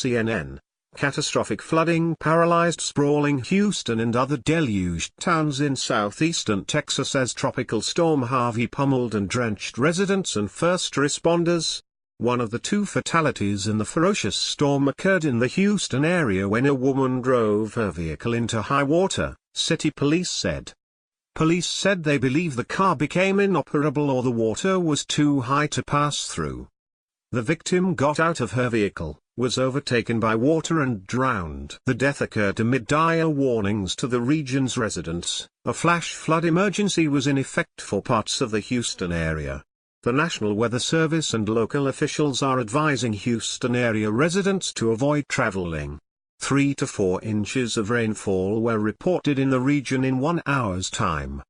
CNN. Catastrophic flooding paralyzed sprawling Houston and other deluged towns in southeastern Texas as Tropical Storm Harvey pummeled and drenched residents and first responders. One of the two fatalities in the ferocious storm occurred in the Houston area when a woman drove her vehicle into high water, city police said. Police said they believe the car became inoperable or the water was too high to pass through. The victim got out of her vehicle, was overtaken by water and drowned. The death occurred amid dire warnings to the region's residents. A flash flood emergency was in effect for parts of the Houston area. The National Weather Service and local officials are advising Houston area residents to avoid traveling. 3 to 4 inches of rainfall were reported in the region in 1 hour's time.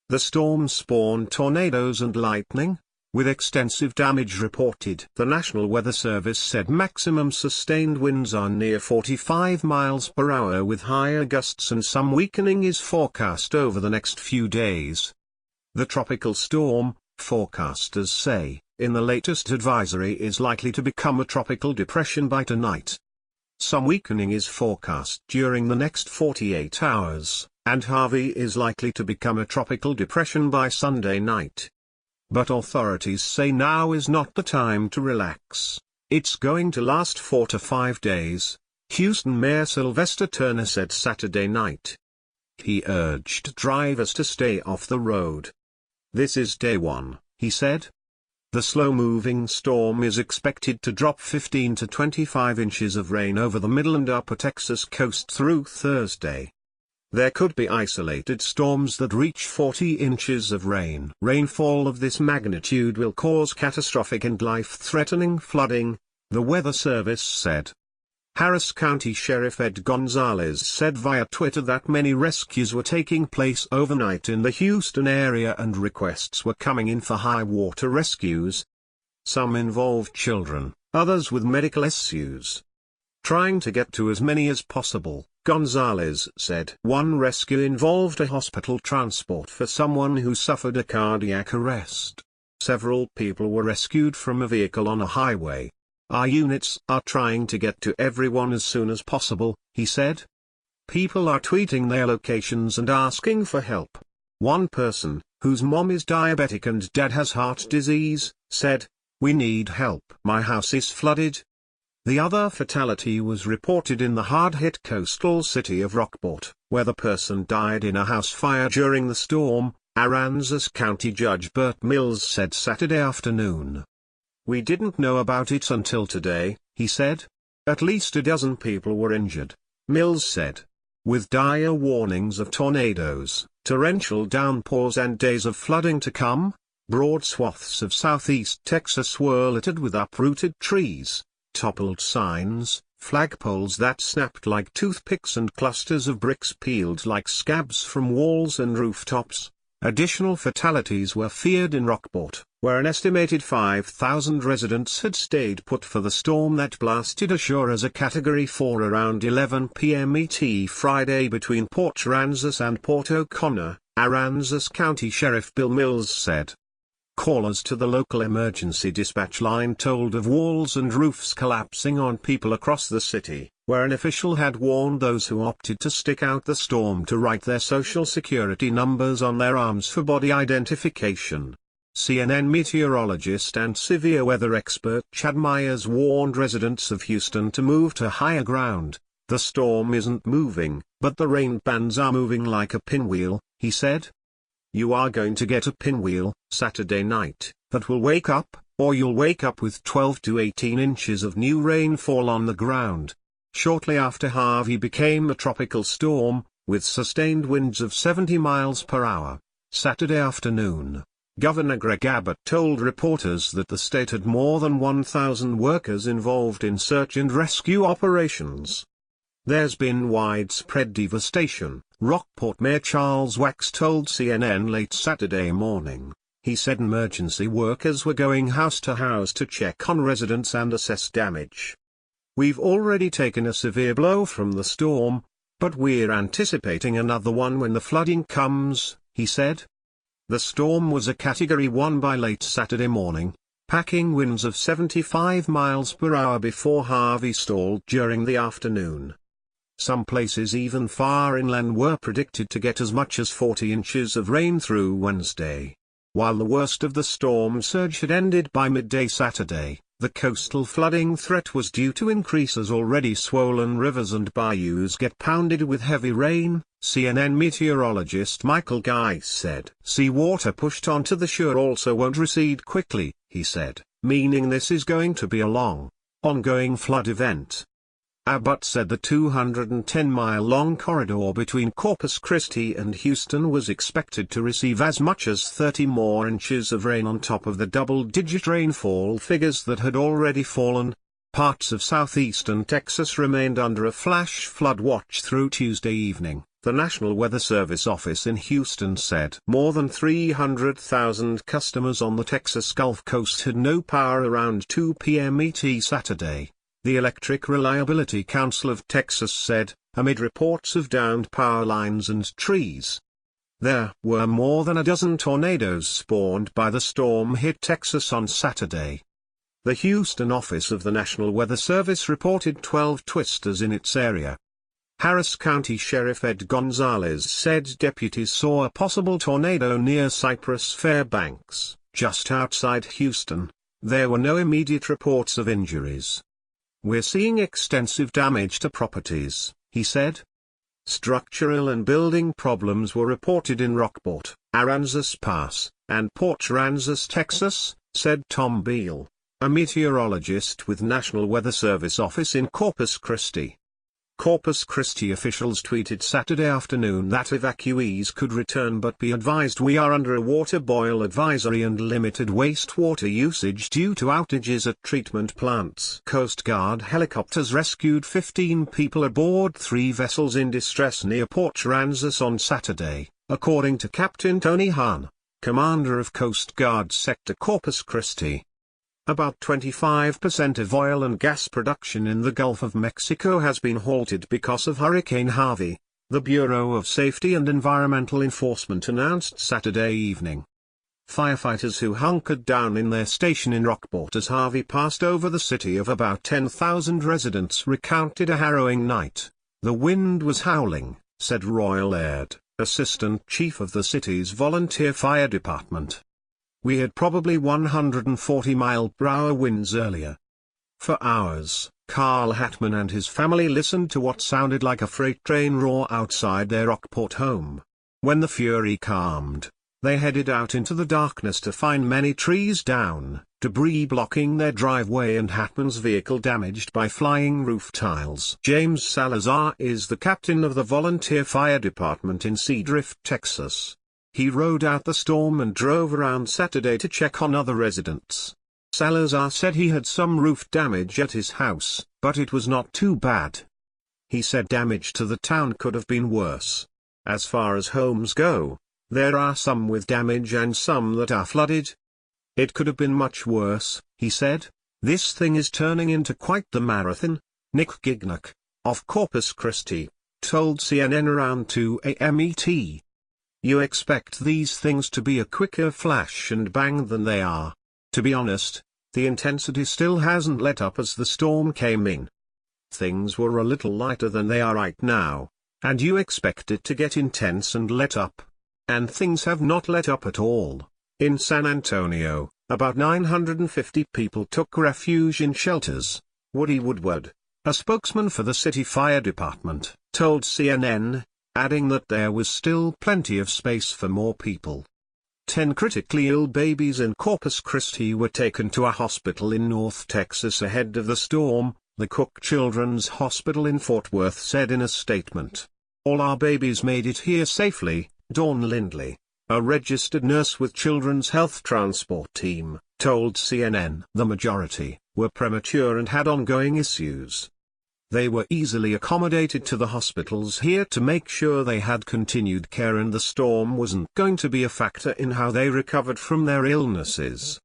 The storm spawned tornadoes and lightning, with extensive damage reported. The National Weather Service said maximum sustained winds are near 45 miles per hour with higher gusts and some weakening is forecast over the next few days. The tropical storm, forecasters say, in the latest advisory is likely to become a tropical depression by tonight. Some weakening is forecast during the next 48 hours, and Harvey is likely to become a tropical depression by Sunday night. But authorities say now is not the time to relax. It's going to last 4 to 5 days, Houston Mayor Sylvester Turner said Saturday night. He urged drivers to stay off the road. This is day one, he said. The slow-moving storm is expected to drop 15 to 25 inches of rain over the middle and upper Texas coast through Thursday. There could be isolated storms that reach 40 inches of rain. Rainfall of this magnitude will cause catastrophic and life-threatening flooding, the Weather Service said. Harris County Sheriff Ed Gonzalez said via Twitter that many rescues were taking place overnight in the Houston area and requests were coming in for high-water rescues. Some involved children, others with medical issues. Trying to get to as many as possible, Gonzalez said. One rescue involved a hospital transport for someone who suffered a cardiac arrest. Several people were rescued from a vehicle on a highway. Our units are trying to get to everyone as soon as possible, he said. People are tweeting their locations and asking for help. One person, whose mom is diabetic and dad has heart disease, said, "We need help. My house is flooded." The other fatality was reported in the hard-hit coastal city of Rockport, where the person died in a house fire during the storm, Aransas County Judge Burt Mills said Saturday afternoon. We didn't know about it until today, he said. At least a dozen people were injured, Mills said. With dire warnings of tornadoes, torrential downpours and days of flooding to come, broad swaths of southeast Texas were littered with uprooted trees, toppled signs, flagpoles that snapped like toothpicks and clusters of bricks peeled like scabs from walls and rooftops. Additional fatalities were feared in Rockport, where an estimated 5,000 residents had stayed put for the storm that blasted ashore as a Category 4 around 11 p.m. ET Friday between Port Aransas and Port O'Connor, Aransas County Sheriff Bill Mills said. Callers to the local emergency dispatch line told of walls and roofs collapsing on people across the city, where an official had warned those who opted to stick out the storm to write their social security numbers on their arms for body identification. CNN meteorologist and severe weather expert Chad Myers warned residents of Houston to move to higher ground. The storm isn't moving, but the rain bands are moving like a pinwheel, he said. You are going to get a pinwheel, Saturday night, that will wake up, or you'll wake up with 12 to 18 inches of new rainfall on the ground. Shortly after Harvey became a tropical storm, with sustained winds of 70 miles per hour, Saturday afternoon, Governor Greg Abbott told reporters that the state had more than 1,000 workers involved in search and rescue operations. There's been widespread devastation, Rockport Mayor Charles Wax told CNN late Saturday morning. He said emergency workers were going house to house to check on residents and assess damage. We've already taken a severe blow from the storm, but we're anticipating another one when the flooding comes, he said. The storm was a Category 1 by late Saturday morning, packing winds of 75 miles per hour before Harvey stalled during the afternoon. Some places even far inland were predicted to get as much as 40 inches of rain through Wednesday. While the worst of the storm surge had ended by midday Saturday, the coastal flooding threat was due to increase as already swollen rivers and bayous get pounded with heavy rain, CNN meteorologist Michael Guy said. Seawater pushed onto the shore also won't recede quickly, he said, meaning this is going to be a long, ongoing flood event. Abbott said the 210-mile-long corridor between Corpus Christi and Houston was expected to receive as much as 30 more inches of rain on top of the double-digit rainfall figures that had already fallen. Parts of southeastern Texas remained under a flash flood watch through Tuesday evening, the National Weather Service office in Houston said. More than 300,000 customers on the Texas Gulf Coast had no power around 2 p.m. ET Saturday, the Electric Reliability Council of Texas said, amid reports of downed power lines and trees. There were more than a dozen tornadoes spawned by the storm hit Texas on Saturday. The Houston office of the National Weather Service reported 12 twisters in its area. Harris County Sheriff Ed Gonzalez said deputies saw a possible tornado near Cypress Fairbanks, just outside Houston. There were no immediate reports of injuries. We're seeing extensive damage to properties, he said. Structural and building problems were reported in Rockport, Aransas Pass, and Port Aransas, Texas, said Tom Beal, a meteorologist with National Weather Service office in Corpus Christi. Corpus Christi officials tweeted Saturday afternoon that evacuees could return but be advised we are under a water boil advisory and limited wastewater usage due to outages at treatment plants. Coast Guard helicopters rescued 15 people aboard 3 vessels in distress near Port Aransas on Saturday, according to Captain Tony Hahn, commander of Coast Guard Sector Corpus Christi. About 25% of oil and gas production in the Gulf of Mexico has been halted because of Hurricane Harvey, the Bureau of Safety and Environmental Enforcement announced Saturday evening. Firefighters who hunkered down in their station in Rockport as Harvey passed over the city of about 10,000 residents recounted a harrowing night. The wind was howling, said Royal Aird, assistant chief of the city's volunteer fire department. We had probably 140-mile-per-hour winds earlier. For hours, Carl Hatman and his family listened to what sounded like a freight train roar outside their Rockport home. When the fury calmed, they headed out into the darkness to find many trees down, debris blocking their driveway and Hatman's vehicle damaged by flying roof tiles. James Salazar is the captain of the volunteer fire department in Seadrift, Texas. He rode out the storm and drove around Saturday to check on other residents. Salazar said he had some roof damage at his house, but it was not too bad. He said damage to the town could have been worse. As far as homes go, there are some with damage and some that are flooded. It could have been much worse, he said. This thing is turning into quite the marathon, Nick Gignac, of Corpus Christi, told CNN around 2 a.m. ET. You expect these things to be a quicker flash and bang than they are. To be honest, the intensity still hasn't let up as the storm came in. Things were a little lighter than they are right now, and you expect it to get intense and let up. And things have not let up at all. In San Antonio, about 950 people took refuge in shelters. Woody Woodward, a spokesman for the city fire department, told CNN, adding that there was still plenty of space for more people. 10 critically ill babies in Corpus Christi were taken to a hospital in North Texas ahead of the storm, the Cook Children's Hospital in Fort Worth said in a statement. All our babies made it here safely, Dawn Lindley, a registered nurse with Children's Health Transport Team, told CNN. The majority were premature and had ongoing issues. They were easily accommodated to the hospitals here to make sure they had continued care and the storm wasn't going to be a factor in how they recovered from their illnesses.